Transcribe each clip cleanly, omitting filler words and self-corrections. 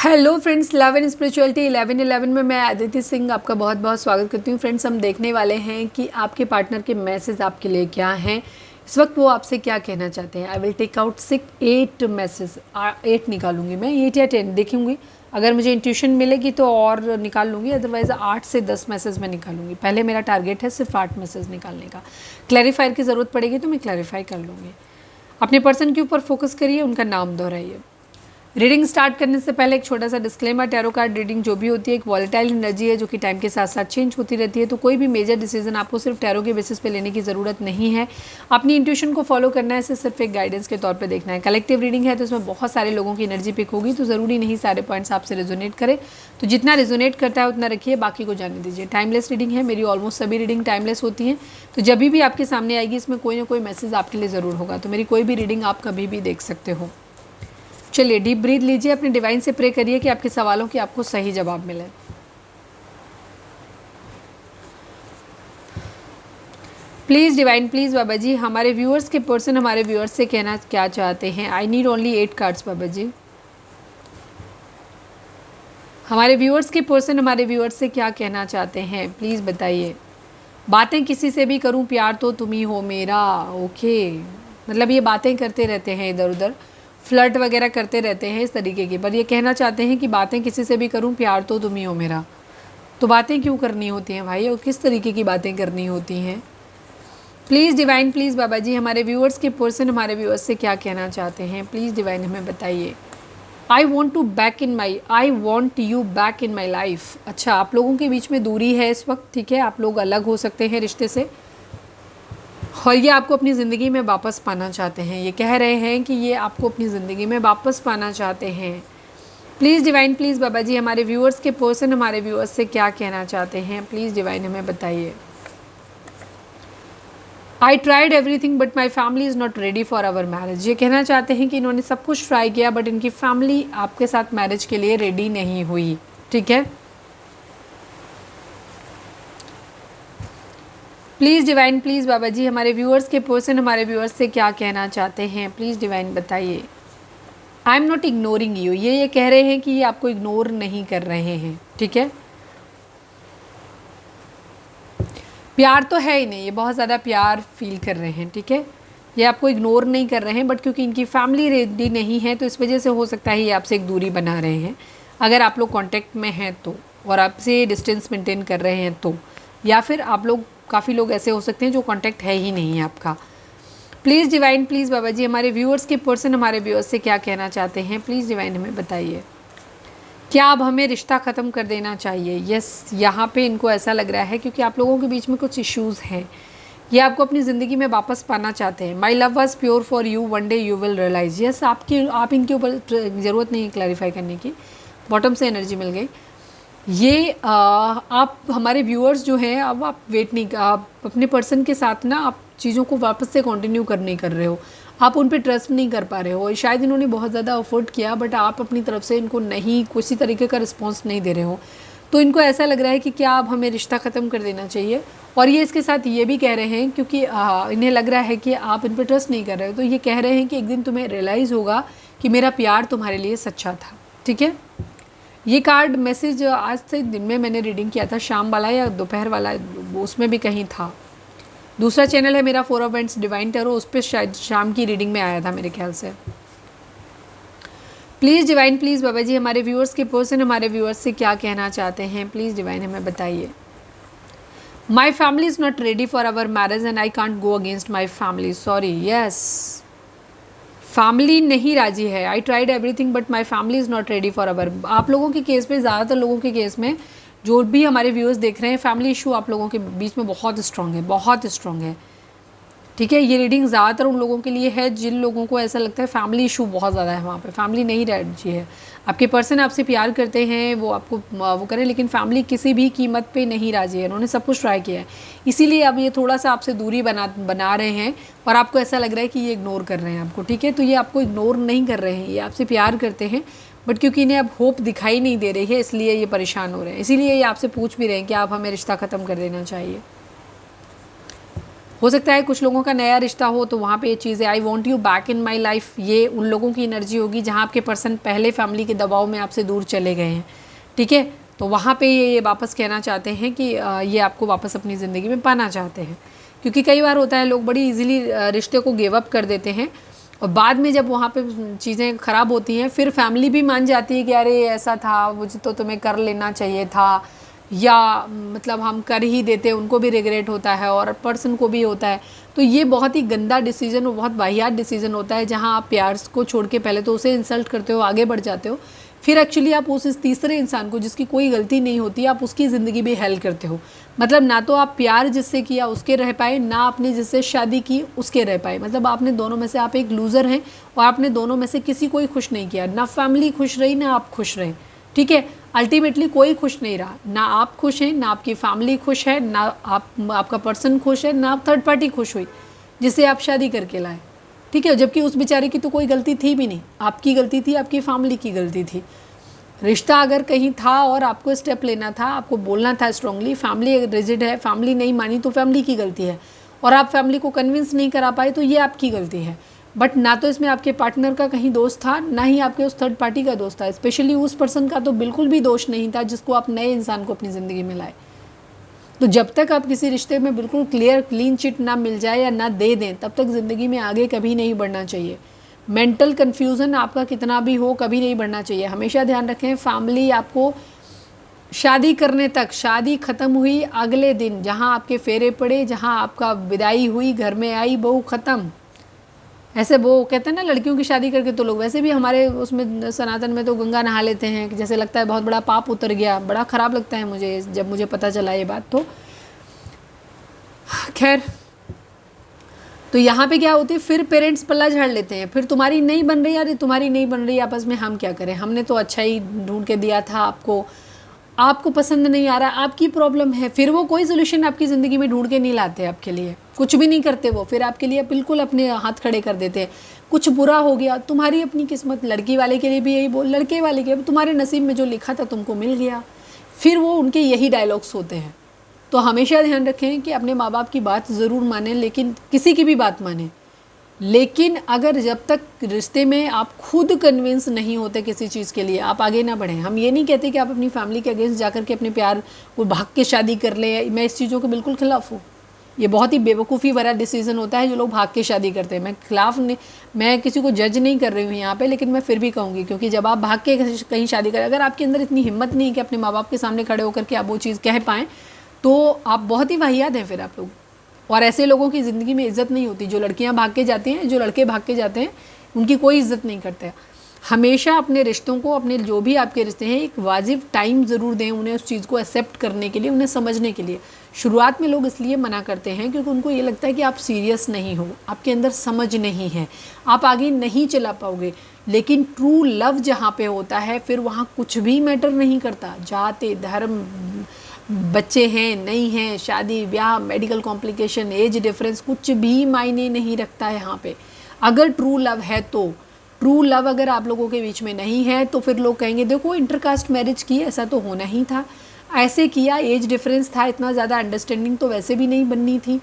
Hello friends, love and spirituality 1111 में मैं अदिति सिंह आपका बहुत बहुत स्वागत करती हूँ। फ्रेंड्स, हम देखने वाले हैं कि आपके पार्टनर के मैसेज आपके लिए क्या हैं, इस वक्त वो आपसे क्या कहना चाहते हैं। I will take out 8 message, 8 निकालूंगी मैं, 8 या 10 देखूंगी। अगर मुझे इंट्यूशन मिलेगी तो और निकाल लूँगी, अदरवाइज़ 8 से 10 मैसेज मैं निकालूंगी। पहले मेरा टारगेट है सिर्फ 8 मैसेज निकालने का। क्लैरिफायर की ज़रूरत पड़ेगी तो मैं क्लैरिफाई कर लूँगी। अपने पर्सन के ऊपर फोकस करिए, उनका नाम दोहराइए। रीडिंग स्टार्ट करने से पहले एक छोटा सा डिस्क्लेमर, टैरो कार्ड रीडिंग जो भी होती है एक वॉलेटाइल एनर्जी है जो कि टाइम के साथ साथ चेंज होती रहती है। तो कोई भी मेजर डिसीजन आपको सिर्फ टैरो के बेसिस पे लेने की ज़रूरत नहीं है। अपनी इंट्यूशन को फॉलो करना है, इसे सिर्फ एक गाइडेंस के तौर पे देखना है। कलेक्टिव रीडिंग है तो इसमें बहुत सारे लोगों की एनर्जी पिक होगी, तो ज़रूरी नहीं सारे पॉइंट्स आपसे रेजोनेट करें। तो जितना रेजोनेट करता है उतना रखिए, बाकी को जाने दीजिए। टाइमलेस रीडिंग है, मेरी ऑलमोस्ट सभी रीडिंग टाइमलेस होती हैं। तो जब भी आपके सामने आएगी इसमें कोई ना कोई मैसेज आपके लिए ज़रूर होगा। तो मेरी कोई भी रीडिंग आप कभी भी देख सकते हो। चलिए डीप ब्रीथ लीजिए, अपने डिवाइन से प्रे करिए कि आपके सवालों के आपको सही जवाब मिले। प्लीज़ डिवाइन, प्लीज़ बाबा जी, हमारे व्यूअर्स के पर्सन हमारे व्यूअर्स से कहना क्या चाहते हैं। आई नीड ओनली 8 कार्ड्स बाबा जी। हमारे व्यूअर्स के पर्सन हमारे व्यूअर्स से क्या कहना चाहते हैं, प्लीज़ बताइए। बातें किसी से भी करूं, प्यार तो तुम ही हो मेरा। ओके, मतलब ये बातें करते रहते हैं, इधर उधर फ्लर्ट वगैरह करते रहते हैं इस तरीके की, पर ये कहना चाहते हैं कि बातें किसी से भी करूं, प्यार तो तुम ही हो मेरा। तो बातें क्यों करनी होती हैं भाई, और किस तरीके की बातें करनी होती हैं। प्लीज़ डिवाइन, प्लीज़ बाबा जी, हमारे व्यूअर्स के पर्सन हमारे व्यूअर्स से क्या कहना चाहते हैं, प्लीज़ डिवाइन हमें बताइए। I want you back in my life. अच्छा, आप लोगों के बीच में दूरी है इस वक्त, ठीक है, आप लोग अलग हो सकते हैं रिश्ते से, और ये आपको अपनी ज़िंदगी में वापस पाना चाहते हैं। ये कह रहे हैं कि ये आपको अपनी ज़िंदगी में वापस पाना चाहते हैं। प्लीज़ डिवाइन, प्लीज़ बाबा जी, हमारे व्यूअर्स के पर्सन हमारे व्यूअर्स से क्या कहना चाहते हैं, प्लीज़ डिवाइन हमें बताइए। I tried everything but my family is not ready for our marriage. ये कहना चाहते हैं कि इन्होंने सब कुछ ट्राई किया बट इनकी फैमिली आपके साथ मैरिज के लिए रेडी नहीं हुई, ठीक है। प्लीज़ डिवाइन, प्लीज़ बाबा जी, हमारे व्यूअर्स के पर्सन हमारे व्यूअर्स से क्या कहना चाहते हैं, प्लीज़ डिवाइन बताइए। I am not ignoring you. ये कह रहे हैं कि ये आपको इग्नोर नहीं कर रहे हैं, ठीक है। प्यार तो है ही नहीं, ये बहुत ज़्यादा प्यार फील कर रहे हैं, ठीक है। ये आपको इग्नोर नहीं कर रहे हैं, बट क्योंकि इनकी फैमिली रेडी नहीं है तो इस वजह से हो सकता है ये आपसे एक दूरी बना रहे हैं। अगर आप लोग कांटेक्ट में हैं तो, और आपसे डिस्टेंस मेंटेन कर रहे हैं तो, या फिर आप लोग, काफ़ी लोग ऐसे हो सकते हैं जो कांटेक्ट है ही नहीं है आपका। प्लीज़ डिवाइन, प्लीज़ बाबा जी, हमारे व्यूअर्स के पर्सन हमारे व्यूअर्स से क्या कहना चाहते हैं, प्लीज़ डिवाइन हमें बताइए। क्या अब हमें रिश्ता ख़त्म कर देना चाहिए। यस, यहाँ पे इनको ऐसा लग रहा है क्योंकि आप लोगों के बीच में कुछ इश्यूज़ हैं। ये आपको अपनी ज़िंदगी में वापस पाना चाहते हैं। My love was pure for you, one day you will realise. Yes, आप इनके ऊपर ज़रूरत नहीं है क्लैरिफाई करने की, बॉटम से एनर्जी मिल गई। ये आप हमारे व्यूअर्स जो हैं, अब आप वेट नहीं, आप अपने पर्सन के साथ ना आप चीज़ों को वापस से कंटिन्यू नहीं कर रहे हो, आप उन पे ट्रस्ट नहीं कर पा रहे हो। शायद इन्होंने बहुत ज़्यादा अफोर्ड किया बट आप अपनी तरफ से इनको नहीं, किसी तरीके का रिस्पॉन्स नहीं दे रहे हो। तो इनको ऐसा लग रहा है कि क्या अब हमें रिश्ता ख़त्म कर देना चाहिए। और ये इसके साथ ये भी कह रहे हैं क्योंकि इन्हें लग रहा है कि आप इन पर ट्रस्ट नहीं कर रहे हो, तो ये कह रहे हैं कि एक दिन तुम्हें रियलाइज़ होगा कि मेरा प्यार तुम्हारे लिए सच्चा था, ठीक है। ये कार्ड मैसेज आज से दिन में मैंने रीडिंग किया था, शाम वाला या दोपहर वाला, उसमें भी कहीं था। दूसरा चैनल है मेरा 4 ऑफ वेंट्स डिवाइन टैरो, उस पर शायद शाम की रीडिंग में आया था मेरे ख्याल से। प्लीज़ डिवाइन, प्लीज़ बाबा जी, हमारे व्यूअर्स के पर्सन हमारे व्यूअर्स से क्या कहना चाहते हैं, प्लीज़ डिवाइन हमें बताइए। My family is not ready for our marriage and I can't go against my family, sorry. Yes, family नहीं राजी है। I tried everything but my family is not ready for our. आप लोगों के case में, ज़्यादातर लोगों के केस में, जो भी हमारे व्यूअर्स देख रहे हैं, फैमिली इशू आप लोगों के बीच में बहुत स्ट्रॉन्ग है, बहुत स्ट्रॉन्ग है, ठीक है। ये रीडिंग ज़्यादातर उन लोगों के लिए है जिन लोगों को ऐसा लगता है फैमिली इशू बहुत ज़्यादा है, वहाँ पे फैमिली नहीं राजी है। आपके पर्सन आपसे प्यार करते हैं, वो आपको वो करें, लेकिन फैमिली किसी भी कीमत पे नहीं राजी है। उन्होंने सब कुछ ट्राई किया है, इसीलिए अब ये थोड़ा सा आपसे दूरी बना रहे हैं और आपको ऐसा लग रहा है कि ये इग्नोर कर रहे हैं आपको, ठीक है। तो ये आपको इग्नोर नहीं कर रहे हैं, ये आपसे प्यार करते हैं, बट क्योंकि इन्हें अब होप दिखाई नहीं दे रही है इसलिए ये परेशान हो रहे हैं। इसीलिए ये आपसे पूछ भी रहे हैं कि आप हमें रिश्ता ख़त्म कर देना चाहिए। हो सकता है कुछ लोगों का नया रिश्ता हो तो वहाँ पे ये चीज़ है, I want you back in my life, ये उन लोगों की एनर्जी होगी जहाँ आपके पर्सन पहले फैमिली के दबाव में आपसे दूर चले गए हैं, ठीक है। तो वहाँ पे ये वापस कहना चाहते हैं कि ये आपको वापस अपनी ज़िंदगी में पाना चाहते हैं। क्योंकि कई बार होता है लोग बड़ी इजीली रिश्ते को गिव अप कर देते हैं और बाद में जब वहाँ पे चीज़ें ख़राब होती हैं फिर फैमिली भी मान जाती है कि अरे ऐसा था, मुझे तो तुम्हें कर लेना चाहिए था, या मतलब हम कर ही देते, उनको भी रिग्रेट होता है और पर्सन को भी होता है। तो ये बहुत ही गंदा डिसीजन और बहुत वाहियात डिसीजन होता है जहाँ आप प्यार को छोड़ के पहले तो उसे इंसल्ट करते हो, आगे बढ़ जाते हो, फिर एक्चुअली आप उस तीसरे इंसान को जिसकी कोई गलती नहीं होती आप उसकी ज़िंदगी भी हेल करते हो। मतलब ना तो आप प्यार जिससे किया उसके रह पाए, ना आपने जिससे शादी की उसके रह पाए। मतलब आपने दोनों में से आप एक लूज़र हैं और आपने दोनों में से किसी को ही खुश नहीं किया, ना फैमिली खुश रही ना आप खुश रहे, ठीक है। अल्टीमेटली कोई खुश नहीं रहा, ना आप खुश हैं, ना आपकी फैमिली खुश है, ना आपका पर्सन खुश है, ना आप थर्ड पार्टी खुश हुई जिससे आप शादी करके लाए, ठीक है। जबकि उस बेचारे की तो कोई गलती थी भी नहीं, आपकी गलती थी, आपकी फैमिली की गलती थी। रिश्ता अगर कहीं था और आपको स्टेप लेना था, आपको बोलना था स्ट्रांगली, फैमिली रिजिड है, फैमिली नहीं मानी तो फैमिली की गलती है, और आप फैमिली को कन्विंस नहीं करा पाए तो ये आपकी गलती है। बट ना तो इसमें आपके पार्टनर का कहीं दोष था, ना ही आपके उस थर्ड पार्टी का दोष था, स्पेशली उस पर्सन का तो बिल्कुल भी दोष नहीं था जिसको आप नए इंसान को अपनी ज़िंदगी में लाए। तो जब तक आप किसी रिश्ते में बिल्कुल क्लियर क्लीन चिट ना मिल जाए या ना दे दें तब तक ज़िंदगी में आगे कभी नहीं बढ़ना चाहिए। मेंटल कन्फ्यूज़न आपका कितना भी हो कभी नहीं बढ़ना चाहिए। हमेशा ध्यान रखें, फैमिली आपको शादी करने तक, शादी ख़त्म हुई अगले दिन जहाँ आपके फेरे पड़े, जहाँ आपका विदाई हुई, घर में आई बहू, ख़त्म। ऐसे वो कहते हैं ना लड़कियों की शादी करके तो लोग वैसे भी हमारे उसमें सनातन में तो गंगा नहा लेते हैं कि जैसे लगता है बहुत बड़ा पाप उतर गया। बड़ा ख़राब लगता है मुझे जब मुझे पता चला ये बात। तो खैर, तो यहाँ पे क्या होती है, फिर पेरेंट्स पल्ला झाड़ लेते हैं, फिर तुम्हारी नहीं बन रही, अरे तुम्हारी नहीं बन रही, आपस में हम क्या करें, हमने तो अच्छा ही ढूंढ के दिया था आपको, आपको पसंद नहीं आ रहा, आपकी प्रॉब्लम है। फिर वो कोई सोल्यूशन आपकी ज़िंदगी में ढूंढ के नहीं लाते, आपके लिए कुछ भी नहीं करते वो, फिर आपके लिए बिल्कुल अपने हाथ खड़े कर देते हैं। कुछ बुरा हो गया, तुम्हारी अपनी किस्मत, लड़की वाले के लिए भी यही बोल, लड़के वाले के तुम्हारे नसीब में जो लिखा था तुमको मिल गया, फिर वो उनके यही डायलॉग्स होते हैं। तो हमेशा ध्यान रखें कि अपने माँ बाप की बात ज़रूर मानें, लेकिन किसी की भी बात मानें, लेकिन अगर जब तक रिश्ते में आप खुद कन्विंस नहीं होते किसी चीज़ के लिए आप आगे ना बढ़ें। हम ये नहीं कहते कि आप अपनी फैमिली के अगेंस्ट जाकर के अपने प्यार को भाग के शादी कर लें, मैं इस चीज़ों के बिल्कुल खिलाफ हूँ। ये बहुत ही बेवकूफ़ी भरा डिसीजन होता है जो लोग भाग के शादी करते हैं। मैं खिलाफ नहीं, मैं किसी को जज नहीं कर रही हूँ यहाँ पे, लेकिन मैं फिर भी कहूँगी, क्योंकि जब आप भाग के कहीं शादी करें, अगर आपके अंदर इतनी हिम्मत नहीं है कि अपने माँ बाप के सामने खड़े होकर के आप वो चीज़ कह पाएँ, तो आप बहुत ही वाहियात हैं फिर आप लोग। और ऐसे लोगों की ज़िंदगी में इज़्ज़त नहीं होती। जो लड़कियां भाग के जाती हैं, जो लड़के भाग के जाते हैं, उनकी कोई इज़्ज़त नहीं करते। हमेशा अपने रिश्तों को, अपने जो भी आपके रिश्ते हैं, एक वाजिब टाइम ज़रूर दें उन्हें उस चीज़ को एक्सेप्ट करने के लिए, उन्हें समझने के लिए। शुरुआत में लोग इसलिए मना करते हैं क्योंकि उनको ये लगता है कि आप सीरियस नहीं हो, आपके अंदर समझ नहीं है, आप आगे नहीं चला पाओगे। लेकिन ट्रू लव जहाँ पे होता है फिर वहाँ कुछ भी मैटर नहीं करता, जाति धर्म, बच्चे हैं नहीं हैं, शादी ब्याह, मेडिकल कॉम्प्लिकेशन, एज डिफरेंस, कुछ भी मायने नहीं रखता है यहाँ पे। अगर ट्रू लव है तो, ट्रू लव अगर आप लोगों के बीच में नहीं है तो फिर लोग कहेंगे देखो इंटरकास्ट मैरिज की, ऐसा तो होना ही था, ऐसे किया, एज डिफरेंस था, इतना ज़्यादा अंडरस्टैंडिंग तो वैसे भी नहीं बननी थी,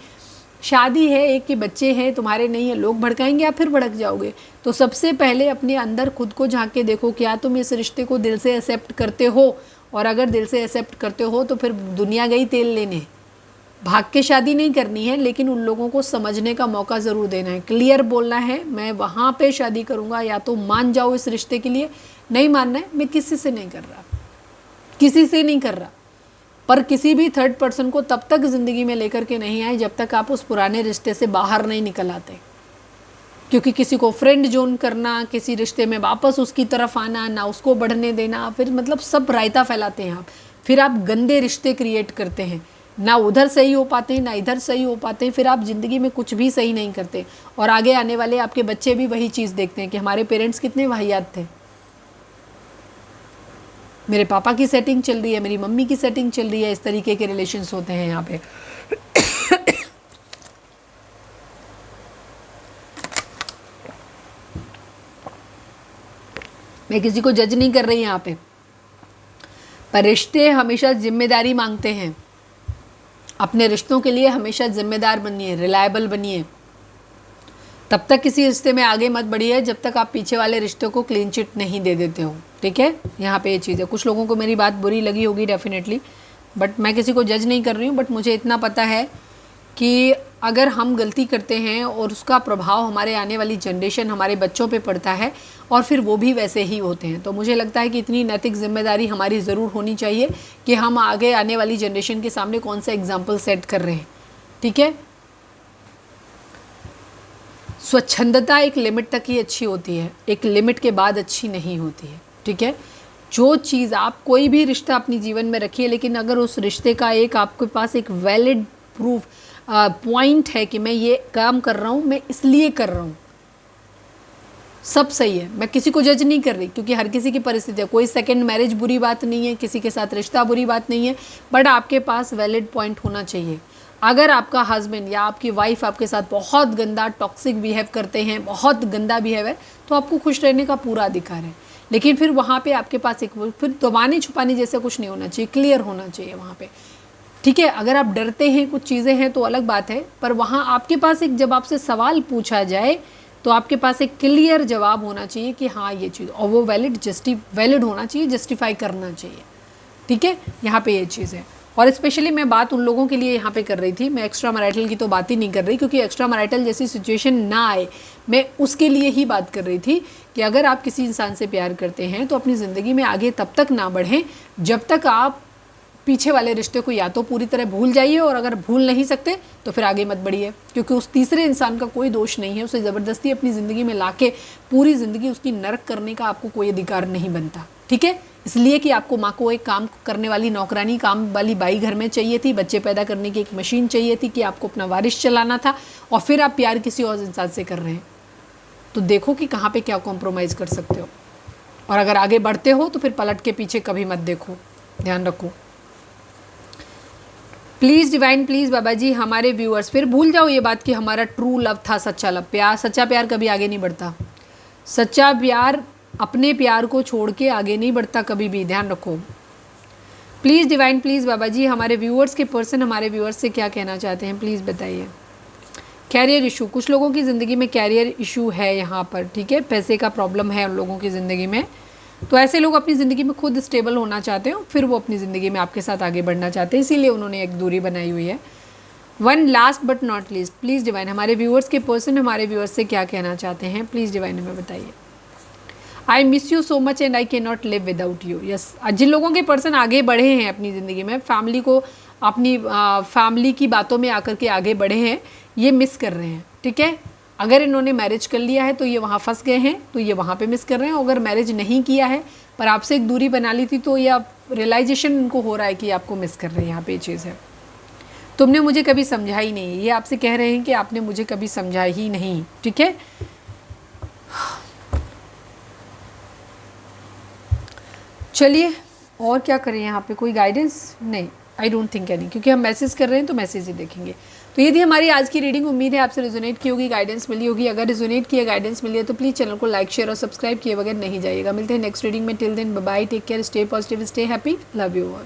शादी है, एक के बच्चे हैं, तुम्हारे नहीं है, लोग भड़काएंगे, आप फिर भड़क जाओगे। तो सबसे पहले अपने अंदर खुद को झांक के देखो, क्या तुम इस रिश्ते को दिल से एक्सेप्ट करते हो, और अगर दिल से एक्सेप्ट करते हो तो फिर दुनिया गई तेल लेने। भाग के शादी नहीं करनी है, लेकिन उन लोगों को समझने का मौका ज़रूर देना है, क्लियर बोलना है, मैं वहाँ पे शादी करूँगा, या तो मान जाओ इस रिश्ते के लिए, नहीं मानना है, मैं किसी से नहीं कर रहा, किसी से नहीं कर रहा। पर किसी भी थर्ड पर्सन को तब तक ज़िंदगी में लेकर के नहीं आए जब तक आप उस पुराने रिश्ते से बाहर नहीं निकल आते। क्योंकि किसी को फ्रेंड जोन करना, किसी रिश्ते में वापस उसकी तरफ आना, ना उसको बढ़ने देना, फिर मतलब सब रायता फैलाते हैं आप, फिर आप गंदे रिश्ते क्रिएट करते हैं, ना उधर सही हो पाते हैं ना इधर सही हो पाते हैं, फिर आप ज़िंदगी में कुछ भी सही नहीं करते। और आगे आने वाले आपके बच्चे भी वही चीज़ देखते हैं कि हमारे पेरेंट्स कितने वाहियात थे, मेरे पापा की सेटिंग चल रही है, मेरी मम्मी की सेटिंग चल रही है, इस तरीके के रिलेशंस होते हैं यहाँ पे। मैं किसी को जज नहीं कर रही यहाँ पे, पर रिश्ते हमेशा जिम्मेदारी मांगते हैं। अपने रिश्तों के लिए हमेशा जिम्मेदार बनिए, रिलायबल बनिए। तब तक किसी रिश्ते में आगे मत बढ़िए जब तक आप पीछे वाले रिश्ते को क्लीन चिट नहीं दे देते हो, ठीक है। यहाँ पे ये चीज़ है। कुछ लोगों को मेरी बात बुरी लगी होगी डेफिनेटली, बट मैं किसी को जज नहीं कर रही हूँ। बट मुझे इतना पता है कि अगर हम गलती करते हैं और उसका प्रभाव हमारे आने वाली जनरेशन, हमारे बच्चों पे पड़ता है और फिर वो भी वैसे ही होते हैं, तो मुझे लगता है कि इतनी नैतिक जिम्मेदारी हमारी ज़रूर होनी चाहिए कि हम आगे आने वाली जनरेशन के सामने कौन सा एग्जाम्पल सेट कर रहे हैं, ठीक है। स्वच्छंदता एक लिमिट तक ही अच्छी होती है, एक लिमिट के बाद अच्छी नहीं होती है, ठीक है। जो चीज़ आप कोई भी रिश्ता अपनी जीवन में रखिए, लेकिन अगर उस रिश्ते का एक आपके पास एक वैलिड प्रूफ पॉइंट है कि मैं ये काम कर रहा हूँ, मैं इसलिए कर रहा हूँ, सब सही है। मैं किसी को जज नहीं कर रही, क्योंकि हर किसी की परिस्थिति है। कोई सेकंड मैरिज बुरी बात नहीं है, किसी के साथ रिश्ता बुरी बात नहीं है, बट आपके पास वैलिड पॉइंट होना चाहिए। अगर आपका हस्बैंड या आपकी वाइफ आपके साथ बहुत गंदा टॉक्सिक बिहेव करते हैं, बहुत गंदा बिहेव है, तो आपको खुश रहने का पूरा अधिकार है। लेकिन फिर वहाँ पे आपके पास एक फिर दबाने छुपाने जैसा कुछ नहीं होना चाहिए, क्लियर होना चाहिए वहाँ पे, ठीक है। अगर आप डरते हैं, कुछ चीज़ें हैं तो अलग बात है, पर वहाँ आपके पास एक, जब आपसे सवाल पूछा जाए तो आपके पास एक क्लियर जवाब होना चाहिए कि हाँ ये चीज़, और वो वैलिड होना चाहिए, जस्टिफाई करना चाहिए, ठीक है। यहाँ पे ये चीज़ है। और स्पेशली मैं बात उन लोगों के लिए यहाँ पे कर रही थी, मैं एक्स्ट्रा मैरिटल की तो बात ही नहीं कर रही, क्योंकि एक्स्ट्रा मैरिटल जैसी सिचुएशन ना आए, मैं उसके लिए ही बात कर रही थी कि अगर आप किसी इंसान से प्यार करते हैं तो अपनी ज़िंदगी में आगे तब तक ना बढ़ें जब तक आप पीछे वाले रिश्ते को या तो पूरी तरह भूल जाइए, और अगर भूल नहीं सकते तो फिर आगे मत बढ़िए, क्योंकि उस तीसरे इंसान का कोई दोष नहीं है। उसे ज़बरदस्ती अपनी ज़िंदगी में लाके पूरी ज़िंदगी उसकी नरक करने का आपको कोई अधिकार नहीं बनता, ठीक है। इसलिए कि आपको माँ को एक काम करने वाली नौकरानी, काम वाली बाई घर में चाहिए थी, बच्चे पैदा करने की एक मशीन चाहिए थी कि आपको अपना वारिस चलाना था, और फिर आप प्यार किसी और इंसान से कर रहे हैं। तो देखो कि कहाँ पे क्या कॉम्प्रोमाइज़ कर सकते हो, और अगर आगे बढ़ते हो तो फिर पलट के पीछे कभी मत देखो, ध्यान रखो। प्लीज़ डिवाइन, प्लीज़ बाबा जी, हमारे व्यूअर्स, फिर भूल जाओ ये बात कि हमारा ट्रू लव था, सच्चा लव, प्यार, सच्चा प्यार कभी आगे नहीं बढ़ता। सच्चा प्यार अपने प्यार को छोड़ के आगे नहीं बढ़ता कभी भी, ध्यान रखो। प्लीज़ डिवाइन, प्लीज़ बाबा जी, हमारे व्यूअर्स के पर्सन हमारे व्यूअर्स से क्या कहना चाहते हैं, प्लीज़ बताइए। कैरियर इशू, कुछ लोगों की ज़िंदगी में कैरियर इशू है यहाँ पर, ठीक है। पैसे का प्रॉब्लम है उन लोगों की ज़िंदगी में, तो ऐसे लोग अपनी ज़िंदगी में खुद स्टेबल होना चाहते हो, फिर वो अपनी ज़िंदगी में आपके साथ आगे बढ़ना चाहते हैं, इसीलिए उन्होंने एक दूरी बनाई हुई है। One last but not least, please divine, हमारे व्यूअर्स के पर्सन हमारे व्यूअर्स से क्या कहना चाहते हैं, प्लीज़ डिवाइन हमें बताइए। I miss you so much and I can not live without you. Yes, जिन लोगों के पर्सन आगे बढ़े हैं अपनी ज़िंदगी में, फैमिली को, अपनी फैमिली की बातों में आकर के आगे बढ़े हैं, ये मिस कर रहे हैं, ठीक है। अगर इन्होंने मैरिज कर लिया है तो ये वहाँ फंस गए हैं, तो ये वहाँ पे मिस कर रहे हैं। अगर मैरिज नहीं किया है पर आपसे एक दूरी बना ली थी, तो ये अब रियलाइजेशन उनको हो रहा है कि आपको मिस कर रहे हैं। यहाँ पे ये चीज़ है, तुमने मुझे कभी समझा ही नहीं, ये आपसे कह रहे हैं कि आपने मुझे कभी समझा ही नहीं, ठीक है। चलिए और क्या करें, यहाँ पे कोई गाइडेंस नहीं, आई डोंट थिंक एनी, क्योंकि हम मैसेज कर रहे हैं तो मैसेज ही देखेंगे। तो ये थी हमारी आज की रीडिंग, उम्मीद है आपसे रिजोनेट की होगी, गाइडेंस मिली होगी। अगर रिजोनेट किया, गाइडेंस मिली है तो प्लीज़ चैनल को लाइक, शेयर और सब्सक्राइब किए बगैर नहीं जाइएगा। मिलते हैं नेक्स्ट रीडिंग में, till then bye bye, take care, stay positive, stay happy, love you all.